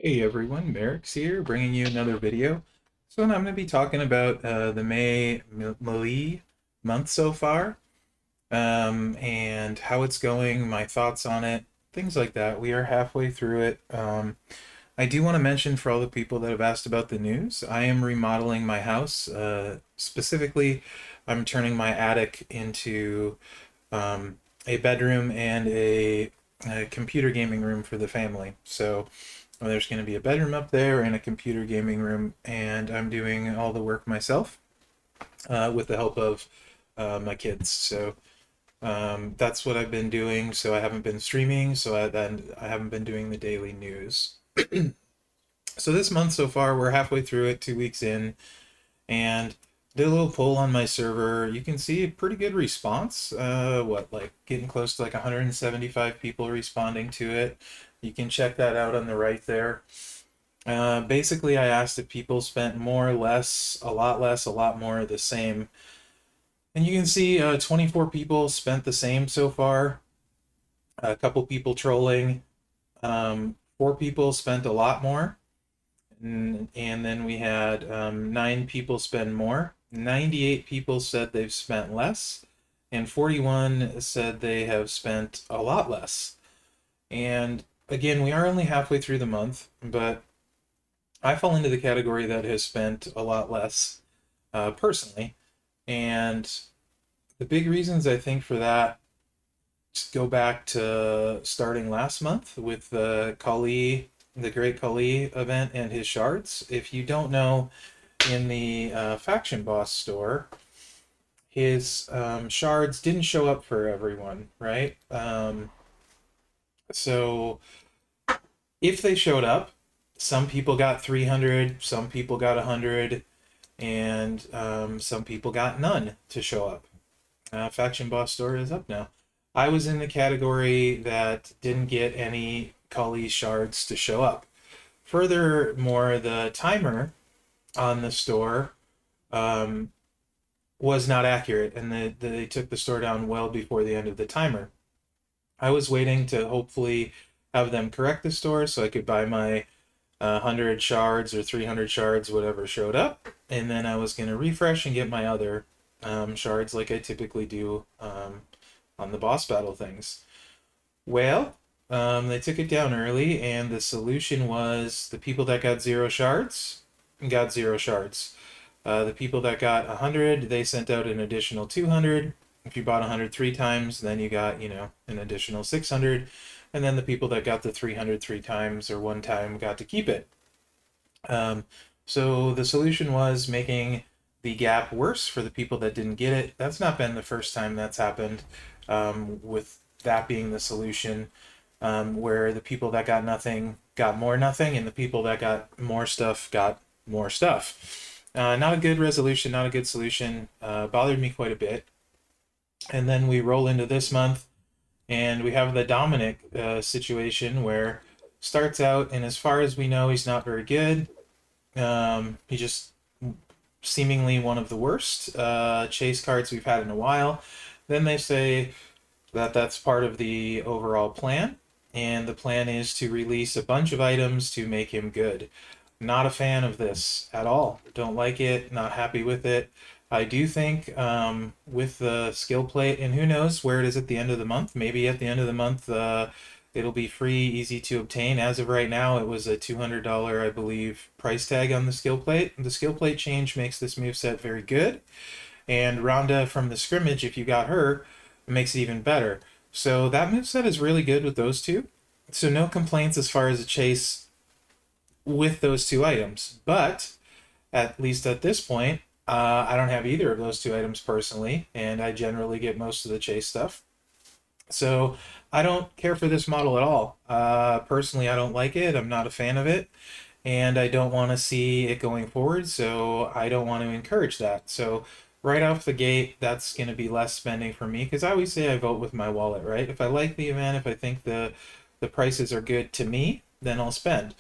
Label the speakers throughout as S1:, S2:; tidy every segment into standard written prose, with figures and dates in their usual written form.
S1: Hey everyone, Mherex here, bringing you another video. So I'm going to be talking about the May MLC month so far, and how it's going, my thoughts on it, things like that. We are halfway through it. I do want to mention for all the people that have asked about the news, I am remodeling my house. Specifically, I'm turning my attic into a bedroom and a computer gaming room for the family. So there's going to be a bedroom up there and a computer gaming room, and I'm doing all the work myself with the help of my kids. So that's what I've been doing. So I haven't been streaming, so I haven't been doing the daily news. So this month so far, we're halfway through it, 2 weeks in, and did a little poll on my server. You can see a pretty good response. Like getting close to like 175 people responding to it. You can check that out on the right there. Basically, I asked if people spent more, less, a lot more, the same. And you can see 24 people spent the same so far. A couple people trolling. 4 people spent a lot more. And then we had 9 people spend more. 98 people said they've spent less. And 41 said they have spent a lot less. And again, we are only halfway through the month, but I fall into the category that has spent a lot less personally. And the big reasons I think for that go back to starting last month with the Great Kali event and his shards. If you don't know, in the Faction Boss store, his shards didn't show up for everyone, right? So if they showed up, some people got 300, some people got 100, and some people got none to show up. Faction Boss Store is up now. I was in the category that didn't get any Kali shards to show up. Furthermore, the timer on the store um, was not accurate, and they took the store down well before the end of the timer. I was waiting to hopefully have them correct the store so I could buy my 100 shards or 300 shards, whatever showed up, and then I was going to refresh and get my other shards like I typically do on the boss battle things. Well, they took it down early, and the solution was the people that got 0 shards got 0 shards. The people that got 100, they sent out an additional 200. If you bought 100 3 times, then you got, an additional 600. And then the people that got the 300 3 times or 1 time got to keep it. Um, so the solution was making the gap worse for the people that didn't get it. That's not been the first time that's happened, with that being the solution, where the people that got nothing got more nothing, and the people that got more stuff got more stuff. Not a good resolution, not a good solution. Bothered me quite a bit. And then we roll into this month, and we have the Dominic situation where starts out, and as far as we know, he's not very good. He just seemingly one of the worst chase cards we've had in a while. Then they say that that's part of the overall plan, and the plan is to release a bunch of items to make him good. Not a fan of this at all. Don't like it, not happy with it. I do think with the skill plate, and who knows where it is at the end of the month. Maybe at the end of the month it'll be free, easy to obtain. As of right now, it was a $200, I believe, price tag on the skill plate. The skill plate change makes this moveset very good. And Rhonda from the scrimmage, if you got her, makes it even better. So that moveset is really good with those two. So no complaints as far as a chase with those 2 items. But at least at this point, I don't have either of those 2 items personally, and I generally get most of the chase stuff. So I don't care for this model at all. Personally, I don't like it. I'm not a fan of it, and I don't want to see it going forward, so I don't want to encourage that. So right off the gate, that's going to be less spending for me, because I always say I vote with my wallet, right? If I like the event, if I think the prices are good to me, then I'll spend.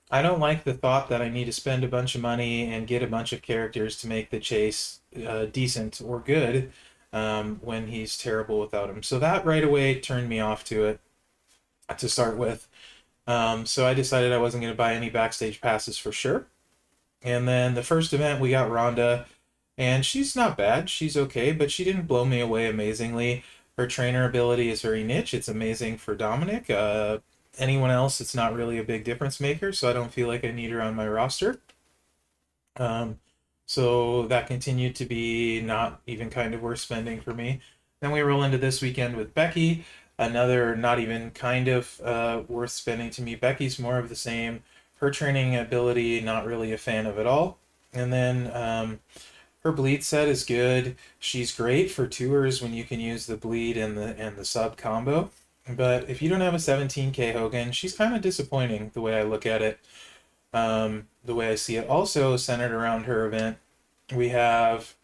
S1: I don't like the thought that I need to spend a bunch of money and get a bunch of characters to make the chase decent or good, when he's terrible without him. So that right away turned me off to it to start with. So I decided I wasn't going to buy any backstage passes for sure. And then the first event, we got Rhonda, and she's not bad. She's okay, but she didn't blow me away amazingly. Her trainer ability is very niche. It's amazing for Dominic. Anyone else, it's not really a big difference maker, so I don't feel like I need her on my roster. Um, so that continued to be not even kind of worth spending for me. Then we roll into this weekend with Becky, another not even kind of worth spending to me. Becky's more of the same. Her training ability, not really a fan of at all. And then her bleed set is good. She's great for tours when you can use the bleed and the sub combo. But if you don't have a 17k Hogan, she's kind of disappointing the way I look at it. The way I see it, also centered around her event, we have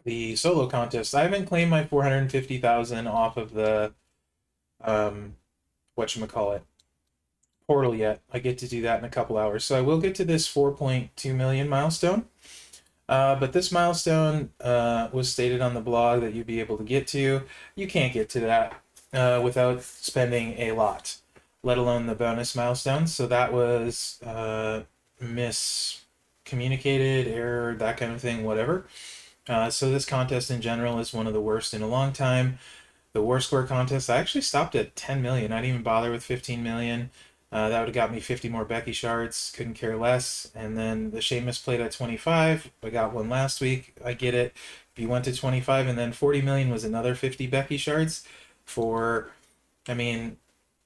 S1: the solo contest. I haven't claimed my 450,000 off of the whatchamacallit portal yet. I get to do that in a couple hours, so I will get to this 4.2 million milestone. But this milestone was stated on the blog that you'd be able to get to. You can't get to that without spending a lot, let alone the bonus milestones. So that was miscommunicated, error, that kind of thing, whatever. So this contest in general is one of the worst in a long time. The War Square contest, I actually stopped at 10 million. I didn't even bother with 15 million. That would have got me 50 more Becky shards. Couldn't care less. And then the Sheamus played at 25. I got one last week. I get it. If you went to 25, and then 40 million was another 50 Becky shards for, I mean,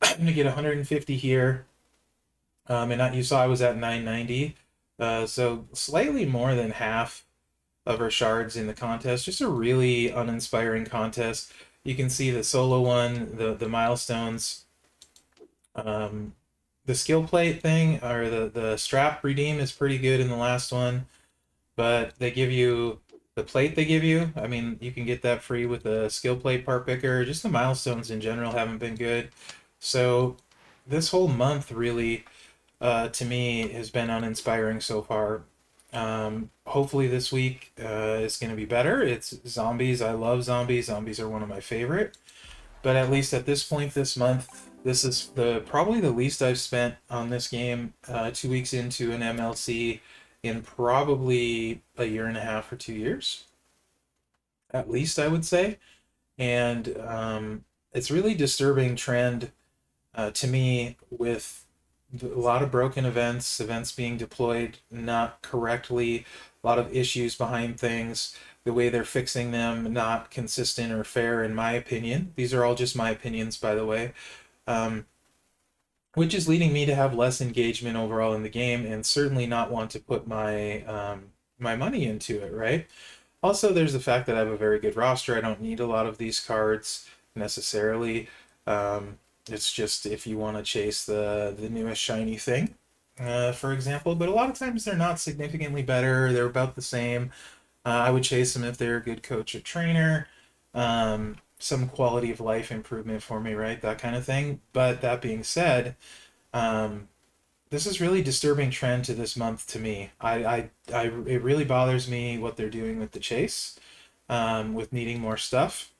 S1: I'm going to get 150 here. And you saw I was at 990. So slightly more than half of her shards in the contest. Just a really uninspiring contest. You can see the solo one, the milestones, the skill plate thing, or the strap redeem is pretty good in the last one, but they give you the plate they give you. I mean, you can get that free with the skill plate part picker. Just the milestones in general haven't been good. So this whole month really, to me, has been uninspiring so far. Hopefully this week is going to be better. It's zombies. I love zombies. Zombies are one of my favorite. But at least at this point this month, this is probably the least I've spent on this game 2 weeks into an MLC in probably a year and a half or 2 years, at least I would say. And it's really disturbing trend to me with a lot of broken events being deployed not correctly, a lot of issues behind things, the way they're fixing them not consistent or fair, in my opinion. These are all just my opinions, by the way, um, which is leading me to have less engagement overall in the game and certainly not want to put my money into it, right? Also, there's the fact that I have a very good roster. I don't need a lot of these cards necessarily. It's just if you want to chase the newest shiny thing, for example. But a lot of times they're not significantly better. They're about the same. I would chase them if they're a good coach or trainer. Some quality of life improvement for me, right? That kind of thing. But that being said, um, this is really disturbing trend to this month to me. It really bothers me what they're doing with the chase, with needing more stuff.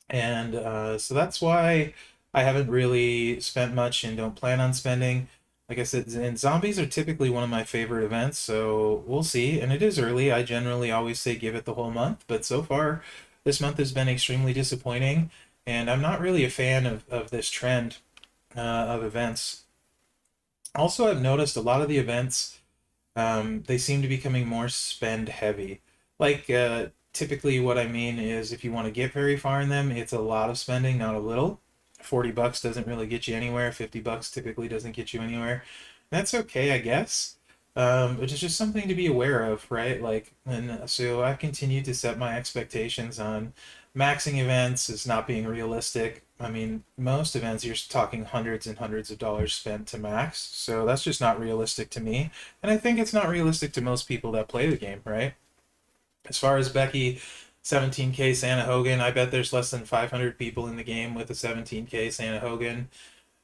S1: And so that's why I haven't really spent much and don't plan on spending. Like I said, and zombies are typically one of my favorite events, so we'll see. And it is early. I generally always say give it the whole month, but so far this month has been extremely disappointing, and I'm not really a fan of this trend of events. Also, I've noticed a lot of the events, they seem to be becoming more spend heavy. Like, typically, what I mean is if you want to get very far in them, it's a lot of spending, not a little. 40 bucks doesn't really get you anywhere. 50 bucks typically doesn't get you anywhere. That's okay, I guess. But it's just something to be aware of, right? Like, and so I've continued to set my expectations on maxing events as not being realistic. I mean, most events you're talking hundreds and hundreds of dollars spent to max, so that's just not realistic to me. And I think it's not realistic to most people that play the game, right? As far as Becky, 17k Santa Hogan, I bet there's less than 500 people in the game with a 17k Santa Hogan,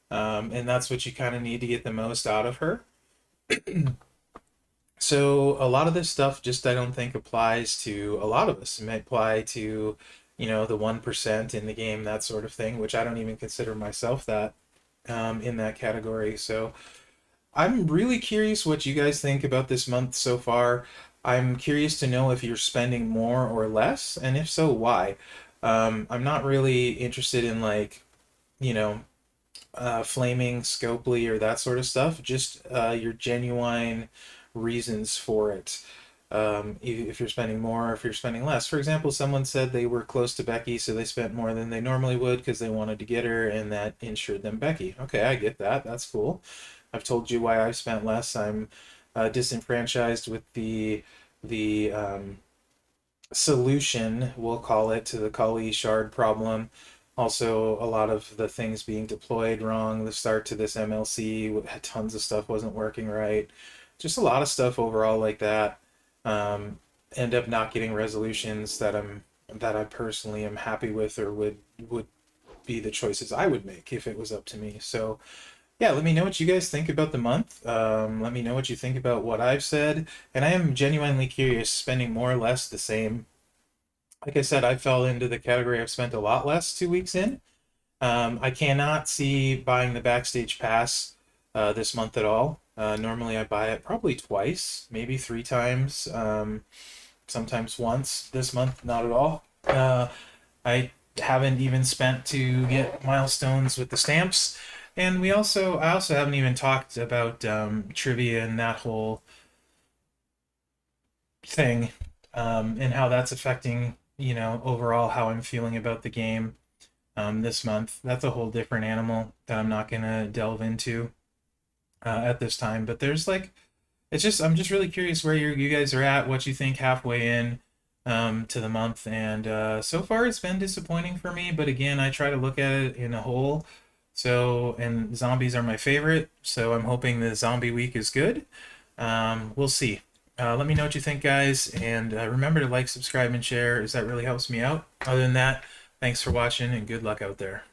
S1: and that's what you kind of need to get the most out of her. So a lot of this stuff just I don't think applies to a lot of us. It might apply to, the 1% in the game, that sort of thing, which I don't even consider myself that. in that category. So I'm really curious what you guys think about this month so far. I'm curious to know if you're spending more or less, and if so, why. I'm not really interested in like, you know, flaming Scopely or that sort of stuff. Just your genuine reasons for it. If you're spending more, if you're spending less. For example, someone said they were close to Becky, so they spent more than they normally would because they wanted to get her, and that ensured them Becky. Okay, I get that. That's cool. I've told you why I've spent less. I'm disenfranchised with the solution, we'll call it, to the Kali shard problem. Also, a lot of the things being deployed wrong. The start to this MLC, tons of stuff wasn't working right. Just a lot of stuff overall like that. Um, End up not getting resolutions that I personally am happy with, or would be the choices I would make if it was up to me. So yeah, let me know what you guys think about the month. Let me know what you think about what I've said. And I am genuinely curious, spending more or less the same. Like I said, I fell into the category I've spent a lot less 2 weeks in. I cannot see buying the Backstage Pass this month at all. Normally I buy it probably twice, maybe 3 times, sometimes once. This month, not at all. I haven't even spent to get milestones with the stamps. And I also haven't even talked about trivia and that whole thing, and how that's affecting, overall how I'm feeling about the game this month. That's a whole different animal that I'm not gonna delve into at this time. But there's like, I'm just really curious where you guys are at, what you think halfway in to the month, and so far it's been disappointing for me. But again, I try to look at it in a whole. So, and zombies are my favorite, so I'm hoping the zombie week is good. We'll see. Let me know what you think, guys, and remember to like, subscribe, and share, as that really helps me out. Other than that, thanks for watching, and good luck out there.